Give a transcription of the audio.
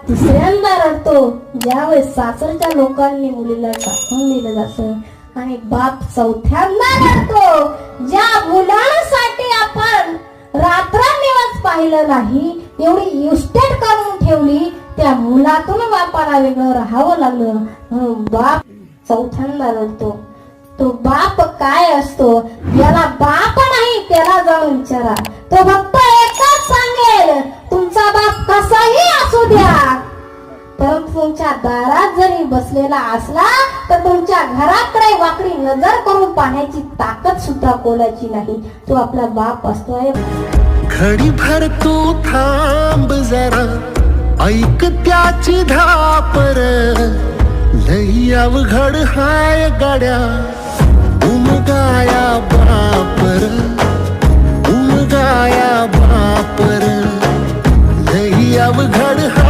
तिसऱ्यांदा रडतो ज्यावेळेस सासरच्या लोकांनी मुलीला टाकून दिलं जातं आणि बाप चौथ्यांदा रडतो ज्या मुलासाठी आपण रात्रंदिवस पाहिलं नाही, एवढी युस्टेट करून ठेवली, त्या मुलातून बापाला वेगळं राहावं लागलं. बाप चौथ्यांदा रडतो. तो बाप काय असतो याला बाप नाही, त्याला जाऊन विचारा. तो फक्त एकच सांगेल, तुमचा बाप कसाही असू द्या, परंतु तुमच्या दारात जरी बसलेला असला तर तुमच्या घराकडे वाकडी नजर करून पाहण्याची ताकद सुद्धा कोणाची नाही. तो आपला बाप असतोय. घडी भर तू थांब जरा, ऐक त्याची धापर, लई अवघड हाय गाड्या, उमगाया बापर, उमगाया बापर, लई अवघड हाय.